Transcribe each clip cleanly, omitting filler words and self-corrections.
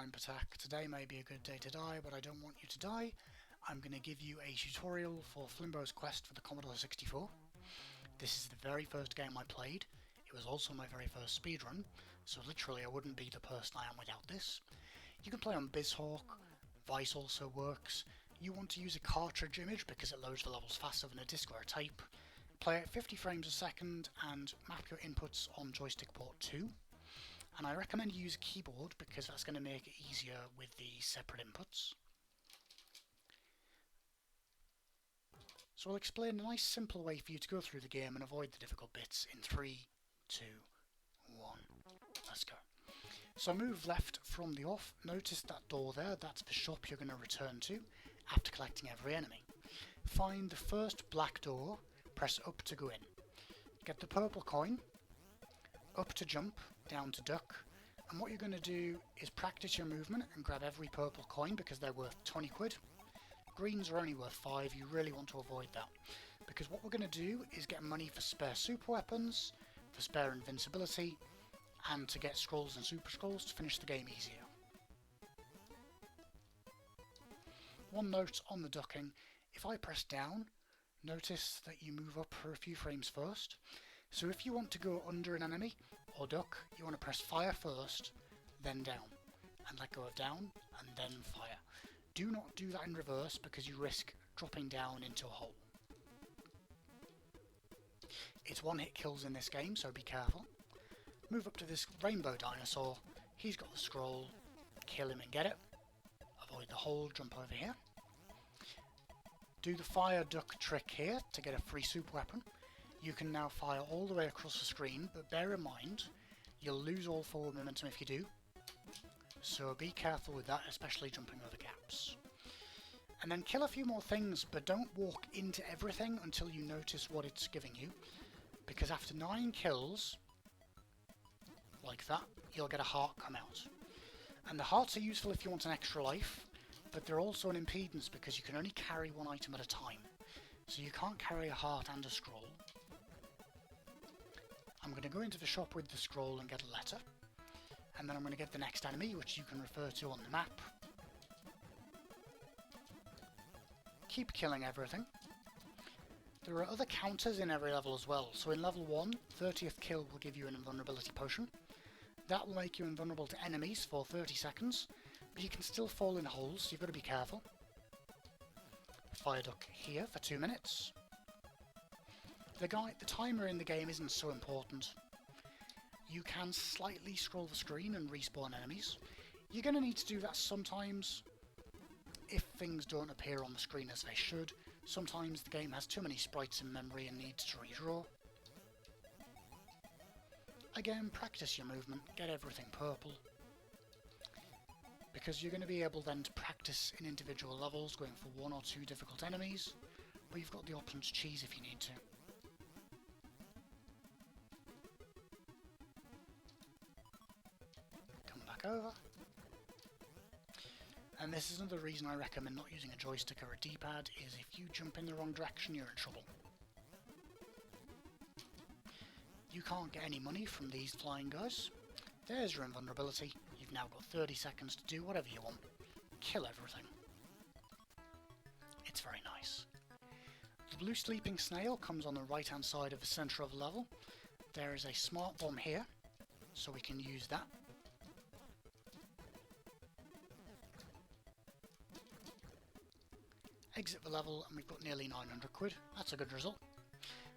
Time Attack. Today may be a good day to die, but I don't want you to die. I'm going to give you a tutorial for Flimbo's quest for the Commodore 64. This is the very first game I played. It was also my very first speedrun, so literally I wouldn't be the person I am without this. You can play on BizHawk, Vice also works. You want to use a cartridge image because it loads the levels faster than a disc or a tape. Play at 50 frames a second and map your inputs on joystick port 2. And I recommend you use a keyboard because that's going to make it easier with the separate inputs. So I'll explain a nice simple way for you to go through the game and avoid the difficult bits in 3, 2, 1. Let's go. So move left from the off. Notice that door there, that's the shop you're going to return to after collecting every enemy. Find the first black door, press up to go in. Get the purple coin, up to jump, down to duck, and what you're going to do is practice your movement and grab every purple coin because they're worth 20 quid. Greens are only worth 5, you really want to avoid that, because what we're going to do is get money for spare super weapons, for spare invincibility, and to get scrolls and super scrolls to finish the game easier. One note on the ducking, if I press down, notice that you move up for a few frames first. So if you want to go under an enemy or duck, you want to press fire first, then down, and let go of down, and then fire. Do not do that in reverse because you risk dropping down into a hole. It's one-hit kills in this game, so be careful. Move up to this rainbow dinosaur, he's got the scroll, kill him and get it. Avoid the hole, jump over here. Do the fire duck trick here to get a free super weapon. You can now fire all the way across the screen, but bear in mind, you'll lose all forward momentum if you do. So be careful with that, especially jumping over gaps. And then kill a few more things, but don't walk into everything until you notice what it's giving you. Because after 9 kills, like that, you'll get a heart come out. And the hearts are useful if you want an extra life, but they're also an impedance because you can only carry one item at a time. So you can't carry a heart and a scroll. I'm going to go into the shop with the scroll and get a letter. And then I'm going to get the next enemy, which you can refer to on the map. Keep killing everything. There are other counters in every level as well. So in level 1, 30th kill will give you an invulnerability potion. That will make you invulnerable to enemies for 30 seconds, but you can still fall in holes, so you've got to be careful. Fire duck here for 2 minutes. The timer in the game isn't so important. You can slightly scroll the screen and respawn enemies. You're going to need to do that sometimes if things don't appear on the screen as they should. Sometimes the game has too many sprites in memory and needs to redraw. Again, practice your movement, get everything purple, because you're going to be able then to practice in individual levels, going for 1 or 2 difficult enemies, but you've got the option to cheese if you need to. Come back over. And this is another reason I recommend not using a joystick or a D-pad, is if you jump in the wrong direction, you're in trouble. You can't get any money from these flying guys. There's your invulnerability. You've now got 30 seconds to do whatever you want. Kill everything. It's very nice. The blue sleeping snail comes on the right hand side of the centre of the level. There is a smart bomb here, so we can use that. Exit the level and we've got nearly 900 quid. That's a good result.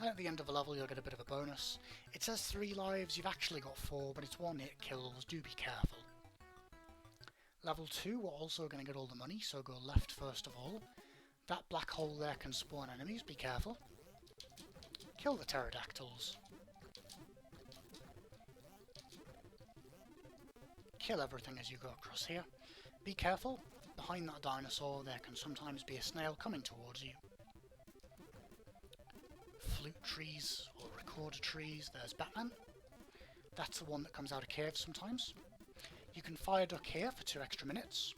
And at the end of the level you'll get a bit of a bonus. It says 3 lives, you've actually got 4, but it's one-hit kills, do be careful. Level 2, we're also going to get all the money, so go left first of all. That black hole there can spawn enemies, be careful. Kill the pterodactyls. Kill everything as you go across here. Be careful, behind that dinosaur there can sometimes be a snail coming towards you. Flute trees or recorder trees, there's Batman. That's the one that comes out of caves sometimes. You can fire duck here for 2 extra minutes.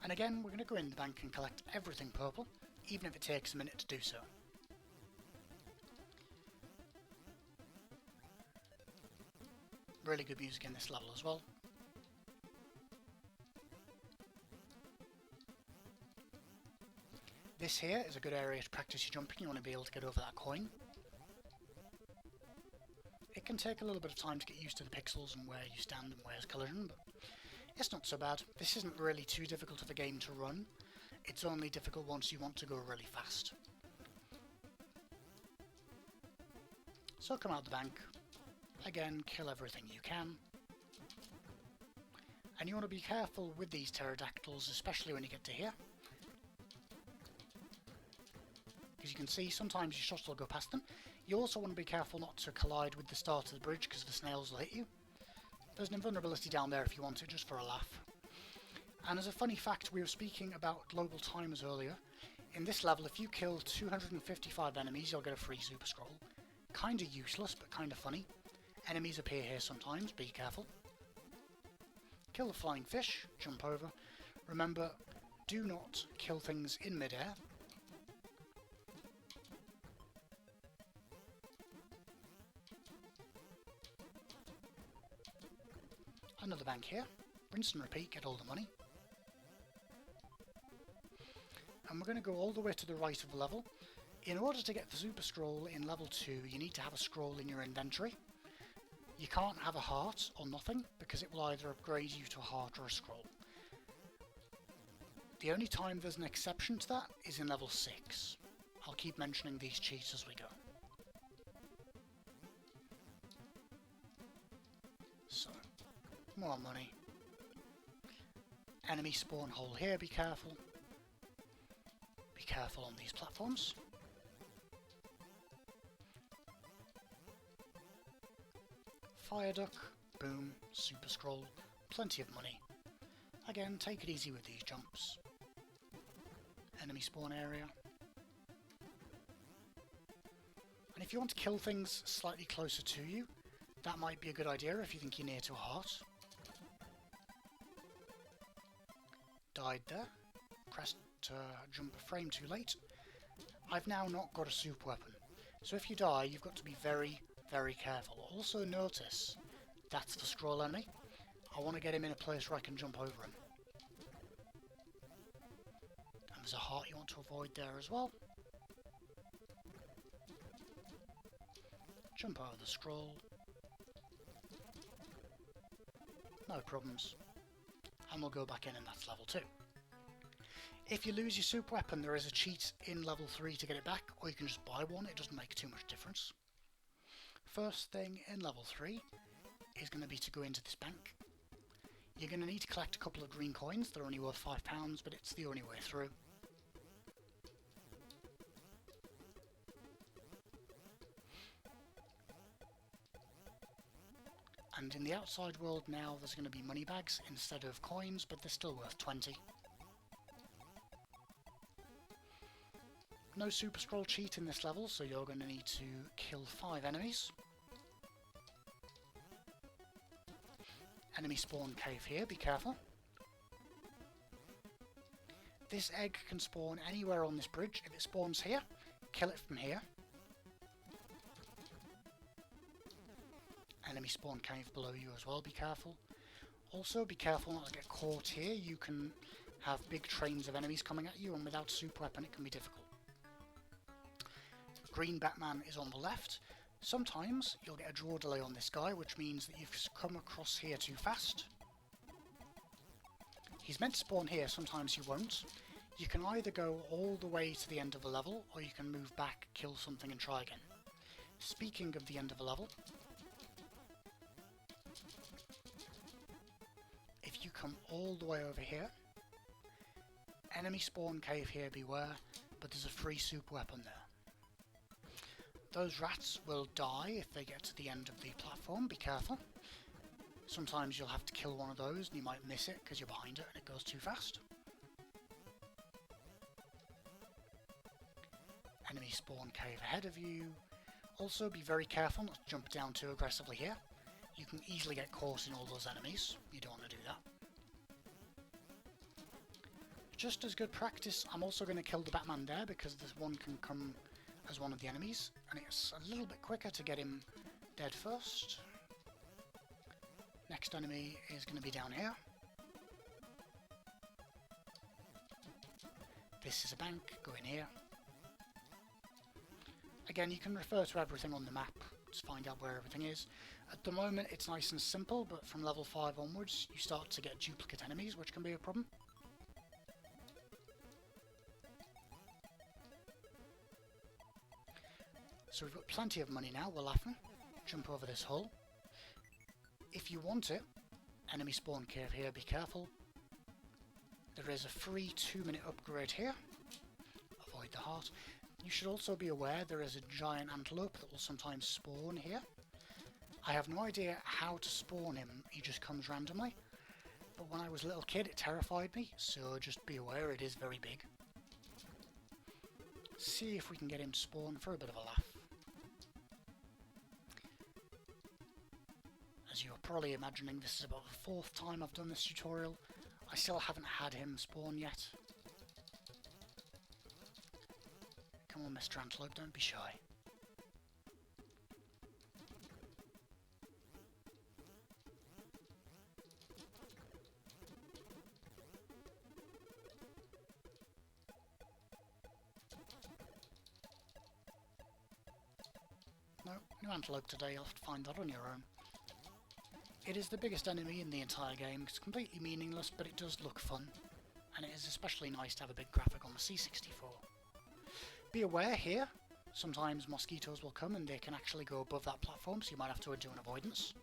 And again, we're going to go in the bank and collect everything purple, even if it takes a minute to do so. Really good music in this level as well. This here is a good area to practice your jumping. You want to be able to get over that coin. It can take a little bit of time to get used to the pixels and where you stand and where's collision, but it's not so bad. This isn't really too difficult of a game to run. It's only difficult once you want to go really fast. So come out the bank. Again, kill everything you can. And you want to be careful with these pterodactyls, especially when you get to here. Because you can see sometimes your shots will go past them. You also want to be careful not to collide with the start of the bridge because the snails will hit you. There's an invulnerability down there if you want it, just for a laugh. And as a funny fact, we were speaking about global timers earlier. In this level, if you kill 255 enemies, you'll get a free super scroll. Kinda useless, but kinda funny. Enemies appear here sometimes, be careful. Kill the flying fish, jump over. Remember, do not kill things in midair. Another bank here. Rinse and repeat, get all the money. And we're going to go all the way to the right of the level. In order to get the super scroll in level 2, you need to have a scroll in your inventory. You can't have a heart or nothing, because it will either upgrade you to a heart or a scroll. The only time there's an exception to that is in level 6. I'll keep mentioning these cheats as we go. So, more money. Enemy spawn hole here, be careful. Be careful on these platforms. Fire duck, boom, super scroll, plenty of money. Again, take it easy with these jumps. Enemy spawn area. And if you want to kill things slightly closer to you, that might be a good idea if you think you're near to a heart. Died there. Pressed jump a frame too late. I've now not got a super weapon. So if you die, you've got to be very, very careful. Also notice, that's the scroll enemy. I want to get him in a place where I can jump over him. And there's a heart you want to avoid there as well. Jump over the scroll. No problems. And we'll go back in and that's level 2. If you lose your super weapon, there is a cheat in level 3 to get it back, or you can just buy one, it doesn't make too much difference. First thing in level 3 is going to be to go into this bank. You're going to need to collect a couple of green coins, they're only worth £5, but it's the only way through. And in the outside world now there's going to be money bags instead of coins, but they're still worth 20. No super scroll cheat in this level, so you're going to need to kill 5 enemies. Enemy spawn cave here, be careful. This egg can spawn anywhere on this bridge. If it spawns here, kill it from here. Enemy spawn cave below you as well, be careful. Also, be careful not to get caught here. You can have big trains of enemies coming at you, and without super weapon it can be difficult. Green Batman is on the left. Sometimes you'll get a draw delay on this guy, which means that you've come across here too fast. He's meant to spawn here, sometimes you won't. You can either go all the way to the end of the level, or you can move back, kill something and try again. Speaking of the end of the level, if you come all the way over here, enemy spawn cave here, beware, but there's a free super weapon there. Those rats will die if they get to the end of the platform, be careful. Sometimes you'll have to kill one of those and you might miss it because you're behind it and it goes too fast. Enemy spawn cave ahead of you. Also be very careful not to jump down too aggressively here. You can easily get caught in all those enemies, you don't want to do that. Just as good practice, I'm also going to kill the Batman there because this one can come as one of the enemies, and it's a little bit quicker to get him dead first. Next enemy is going to be down here. This is a bank, go in here. Again, you can refer to everything on the map to find out where everything is. At the moment it's nice and simple, but from level 5 onwards you start to get duplicate enemies, which can be a problem. So we've got plenty of money now, we're laughing. Jump over this hole. If you want it, enemy spawn cave here, be careful. There is a free 2-minute upgrade here. Avoid the heart. You should also be aware there is a giant antelope that will sometimes spawn here. I have no idea how to spawn him, he just comes randomly. But when I was a little kid it terrified me, so just be aware it is very big. See if we can get him to spawn for a bit of a laugh. As you're probably imagining, this is about the 4th time I've done this tutorial. I still haven't had him spawn yet. Come on, Mr. Antelope, don't be shy. No, no antelope today, you'll have to find that on your own. It is the biggest enemy in the entire game. It's completely meaningless, but it does look fun. And it is especially nice to have a big graphic on the C64. Be aware here, sometimes mosquitoes will come and they can actually go above that platform, so you might have to do an avoidance.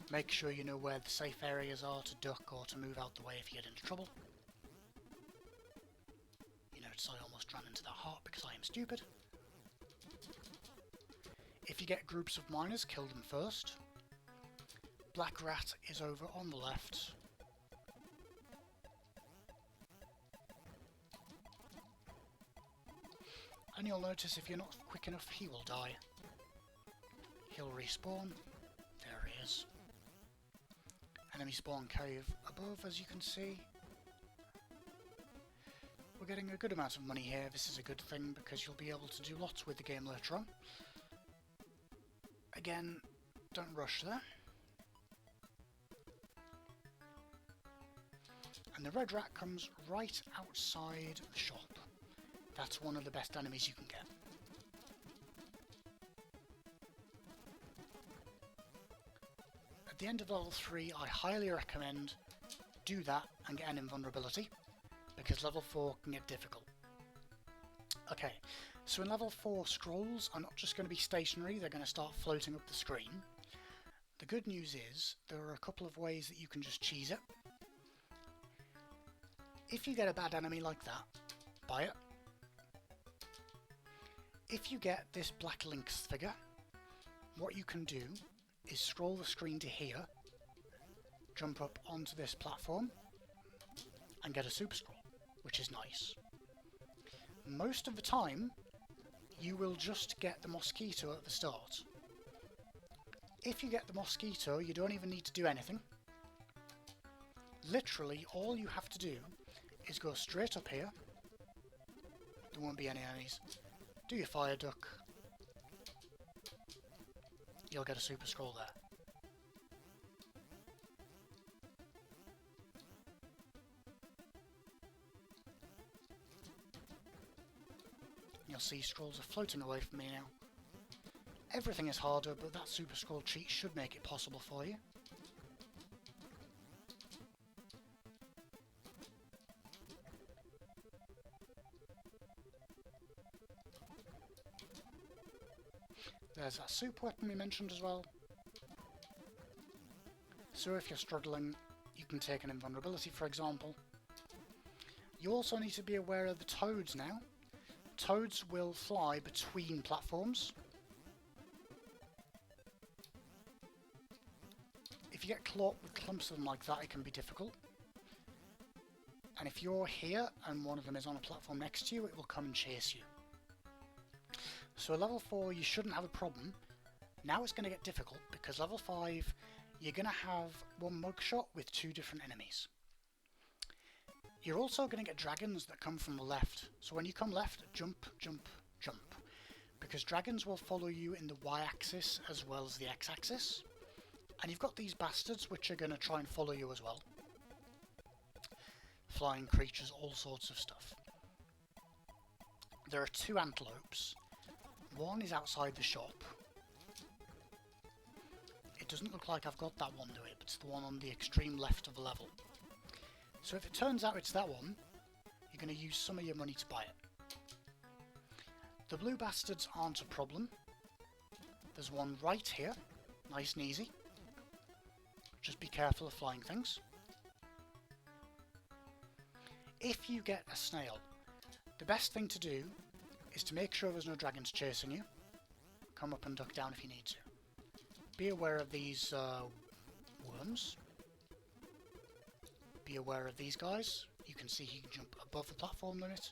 Make sure you know where the safe areas are to duck or to move out the way if you get into trouble. You notice I almost ran into that heart because I am stupid. If you get groups of miners, kill them first. Black rat is over on the left. And you'll notice if you're not quick enough, he will die. He'll respawn. There he is. Enemy spawn cave above, as you can see. We're getting a good amount of money here. This is a good thing because you'll be able to do lots with the game later on. Again, don't rush there. And the red rat comes right outside the shop. That's one of the best enemies you can get. At the end of level 3, I highly recommend do that and get an invulnerability, because level 4 can get difficult. Okay, so in level 4, scrolls are not just going to be stationary, they're going to start floating up the screen. The good news is, there are a couple of ways that you can just cheese it. If you get a bad enemy like that, buy it. If you get this black lynx figure, what you can do is scroll the screen to here, jump up onto this platform, and get a super scroll, which is nice. Most of the time, you will just get the mosquito at the start. If you get the mosquito, you don't even need to do anything. Literally, all you have to do is go straight up here. There won't be any enemies. Do your fire duck. You'll get a super scroll there. You'll see scrolls are floating away from me now. Everything is harder, but that super scroll cheat should make it possible for you. There's that soup weapon we mentioned as well. So if you're struggling, you can take an invulnerability, for example. You also need to be aware of the toads now. Toads will fly between platforms. If you get caught with clumps of them like that, it can be difficult. And if you're here and one of them is on a platform next to you, it will come and chase you. So at level 4 you shouldn't have a problem. Now it's going to get difficult because level 5 you're going to have one mugshot with 2 different enemies. You're also going to get dragons that come from the left. So when you come left, jump, jump, jump. Because dragons will follow you in the y-axis as well as the x-axis. And you've got these bastards which are going to try and follow you as well. flying creatures, all sorts of stuff. There are 2 antelopes. One is outside the shop. It doesn't look like I've got that one to it, but it's the one on the extreme left of the level. So if it turns out it's that one, you're going to use some of your money to buy it. The blue bastards aren't a problem. There's one right here, nice and easy. Just be careful of flying things. If you get a snail, the best thing to do is to make sure there's no dragons chasing you. Come up and duck down if you need to. Be aware of these worms. Be aware of these guys. You can see he can jump above the platform limit.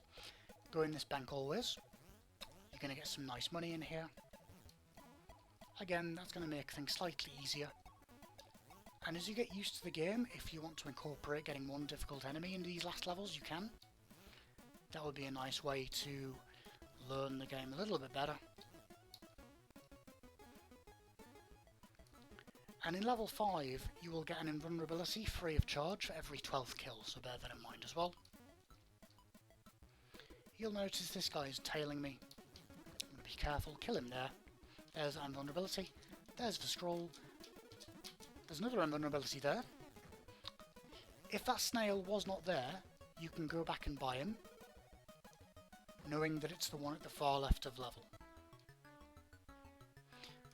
Go in this bank always. You're going to get some nice money in here. Again, that's going to make things slightly easier. And as you get used to the game, if you want to incorporate getting one difficult enemy in these last levels, you can. That would be a nice way to learn the game a little bit better. And in level 5, you will get an invulnerability free of charge for every 12th kill, so bear that in mind as well. You'll notice this guy is tailing me. I'm going to be careful, kill him there. There's an invulnerability. There's the scroll. There's another invulnerability there. If that snail was not there, you can go back and buy him, knowing that it's the one at the far left of level.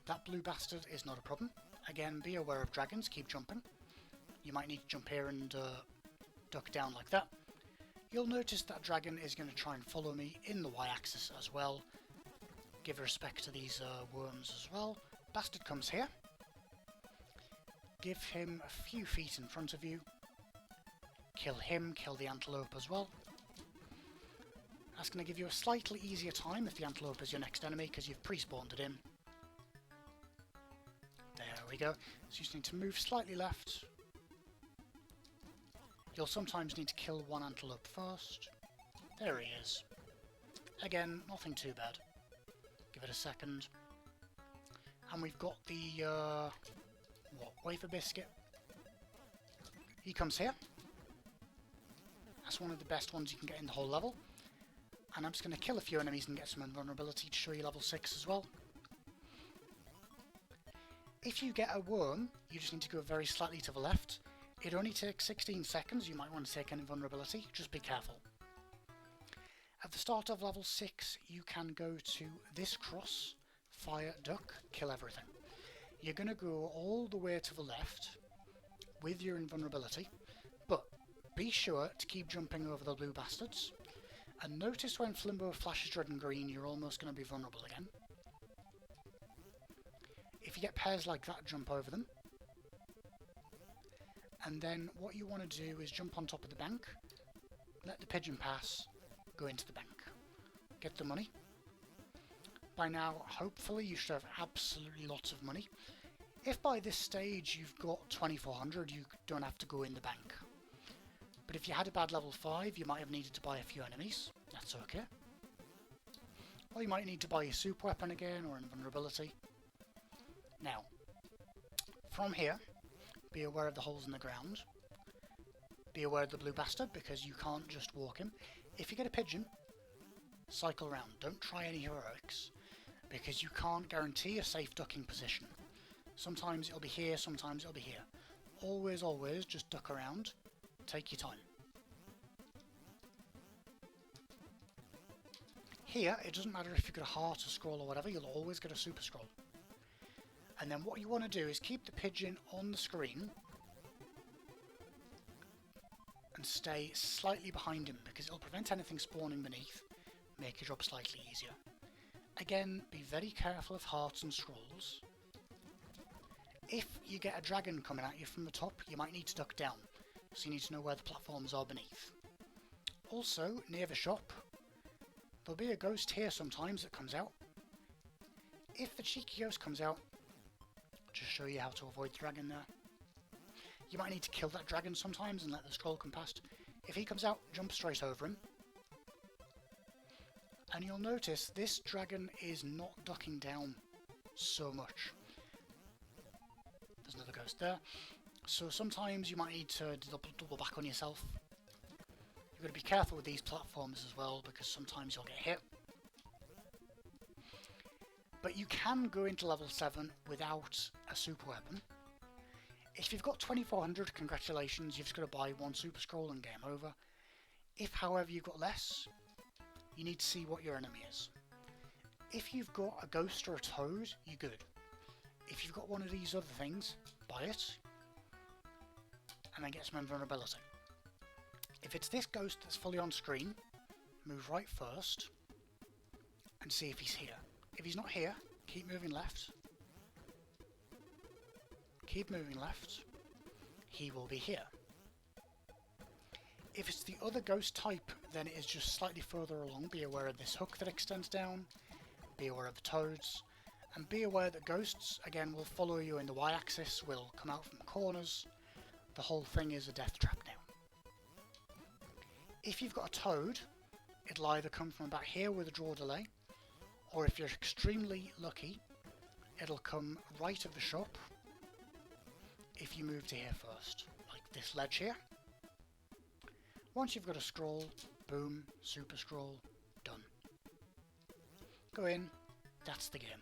That blue bastard is not a problem. Again, be aware of dragons, keep jumping. You might need to jump here and duck down like that. You'll notice that dragon is going to try and follow me in the y-axis as well. Give respect to these worms as well. Bastard comes here. Give him a few feet in front of you. Kill him, kill the antelope as well. That's going to give you a slightly easier time if the antelope is your next enemy because you've pre-spawned it in. There we go. So you just need to move slightly left. You'll sometimes need to kill one antelope first. There he is. Again, nothing too bad. Give it a second. And we've got the, wafer biscuit. He comes here. That's one of the best ones you can get in the whole level. And I'm just going to kill a few enemies and get some invulnerability to show you level 6 as well. If you get a worm, you just need to go very slightly to the left. It only takes 16 seconds, you might want to take an invulnerability, just be careful. At the start of level 6, you can go to this cross, fire, duck, kill everything. You're going to go all the way to the left with your invulnerability, but be sure to keep jumping over the blue bastards. And notice when Flimbo flashes red and green, you're almost going to be vulnerable again. If you get pairs like that, jump over them. And then what you want to do is jump on top of the bank, let the pigeon pass, go into the bank. Get the money. By now, hopefully, you should have absolutely lots of money. If by this stage you've got 2400, you don't have to go in the bank. But if you had a bad level 5, you might have needed to buy a few enemies. That's okay. Or you might need to buy a super weapon again, or invulnerability. Now, from here, be aware of the holes in the ground. Be aware of the blue bastard, because you can't just walk him. If you get a pigeon, cycle around. Don't try any heroics, because you can't guarantee a safe ducking position. Sometimes it'll be here, sometimes it'll be here. Always, always just duck around. Take your time. Here, it doesn't matter if you get a heart, a scroll or whatever, you'll always get a super scroll. And then what you want to do is keep the pigeon on the screen and stay slightly behind him, because it'll prevent anything spawning beneath, make your job slightly easier. Again, be very careful of hearts and scrolls. If you get a dragon coming at you from the top, you might need to duck down, so you need to know where the platforms are beneath. Also, near the shop, there'll be a ghost here sometimes that comes out. If the cheeky ghost comes out, just show you how to avoid the dragon there. You might need to kill that dragon sometimes and let the scroll come past. If he comes out, jump straight over him. And you'll notice this dragon is not ducking down so much. There's another ghost there. So sometimes you might need to double back on yourself. You've got to be careful with these platforms as well, because sometimes you'll get hit. But you can go into level 7 without a super weapon. If you've got 2400, congratulations, you've just got to buy one super scroll and game over. If, however, you've got less, you need to see what your enemy is. If you've got a ghost or a toad, you're good. If you've got one of these other things, buy it, and then get some invulnerability. If it's this ghost that's fully on screen, move right first, and see if he's here. If he's not here, keep moving left. Keep moving left. He will be here. If it's the other ghost type, then it is just slightly further along. Be aware of this hook that extends down. Be aware of the toads. And be aware that ghosts, again, will follow you in the y-axis, will come out from corners. The whole thing is a death trap now. If you've got a toad, it'll either come from about here with a draw delay, or if you're extremely lucky, it'll come right of the shop if you move to here first, like this ledge here. Once you've got a scroll, boom, super scroll, done. Go in, that's the game.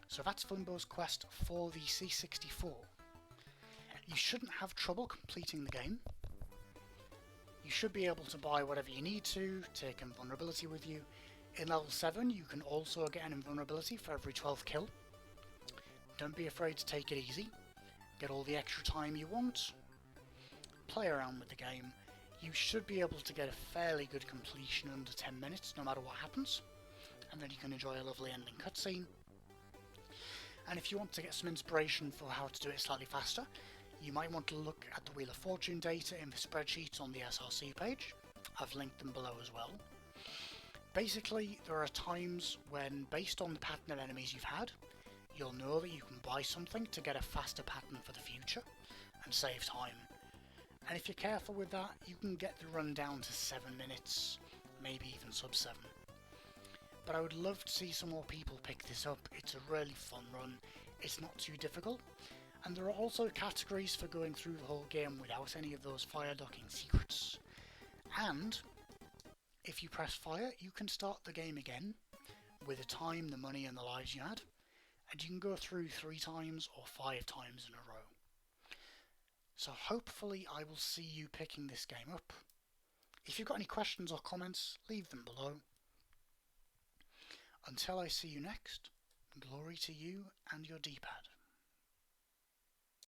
So that's Flimbo's quest for the C64. You shouldn't have trouble completing the game. You should be able to buy whatever you need to, take invulnerability with you. In level 7 you can also get an invulnerability for every 12th kill. Don't be afraid to take it easy. Get all the extra time you want. Play around with the game. You should be able to get a fairly good completion under 10 minutes no matter what happens. And then you can enjoy a lovely ending cutscene. And if you want to get some inspiration for how to do it slightly faster, you might want to look at the Wheel of Fortune data in the spreadsheets on the SRC page. I've linked them below as well. Basically, there are times when, based on the pattern of enemies you've had, you'll know that you can buy something to get a faster pattern for the future and save time. And if you're careful with that, you can get the run down to 7 minutes, maybe even sub 7. But I would love to see some more people pick this up. It's a really fun run, it's not too difficult, and there are also categories for going through the whole game without any of those fire ducking secrets. And if you press fire, you can start the game again with the time, the money and the lives you had, and you can go through 3 times or 5 times in a row. So hopefully I will see you picking this game up. If you've got any questions or comments, leave them below. Until I see you next, glory to you and your D-pad.